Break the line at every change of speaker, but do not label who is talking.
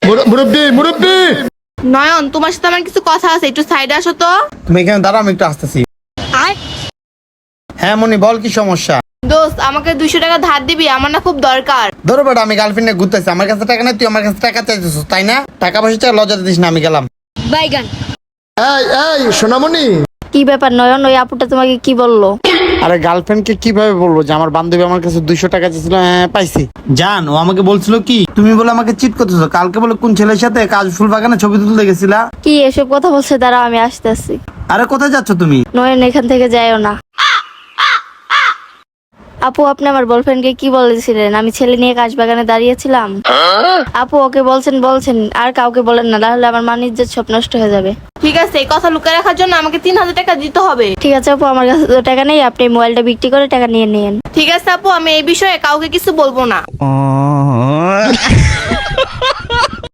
মুরব্বি মুরব্বি,
নয়ন, তোমার সাথে আমার কিছু কথা আছে, একটু সাইডে আসো তো।
তুমি এখানে দাঁড়াও, আমি একটু আসতেছি। হ্যাঁ মনি, বল কি সমস্যা?
দোস্ত, আমাকে 200 টাকা ধার দিবি, আমার না খুব দরকার।
ধরো বেটা, আমি গার্লফ্রেন্ড নিয়ে ঘুরতেছি, আমার কাছে টাকা নেই, তুই আমার কাছে টাকা চাইছিস তাই না? টাকা পয়সা লজ্জা দিস না, আমি গেলাম।
বাইগান।
এই এই সোনামণি,
কি ব্যাপার নয়ন, ওই আপুটা তোমাকে কি বললো?
আরে গার্লফ্রেন্ডকে কিভাবে বলবো যে আমার বান্ধবী আমার কাছে 200 টাকা চেয়েছিল? হ্যাঁ পাইছি। জান, ও আমাকে বলছিল কি তুমি বলে আমাকে চিট করতেছো, কালকে বলে কোন ছেলের সাথে কাজ ফুল বাগানে ছবি তুলতে গেছিলা।
কি এসব কথা বলছে? দাঁড়াও, আমি আসতেছি।
আরে কোথায় যাচ্ছ তুমি?
নয়ন, এখান থেকে যাইও না। আপু, আপনি আমার বয়ফ্রেন্ডকে কি বলেছিলেন? আমি ছেলে নিয়ে কাশবাগানে দাঁড়িয়েছিলাম। আপু, ওকে বলছেন আর কাউকে বলেন না, তাহলে আমার মান ইজ্জত সব নষ্ট হয়ে যাবে।
ঠিক আছে, এই কথা লুকিয়ে রাখার জন্য আমাকে 3000 টাকা দিতে হবে।
ঠিক আছে আপু, আমার কাছে তো টাকা নেই, আপনি মোবাইলটা বিক্রি করে টাকা নিয়ে নিন।
ঠিক আছে আপু, আমি এই বিষয়ে কাউকে কিছু বলবো না।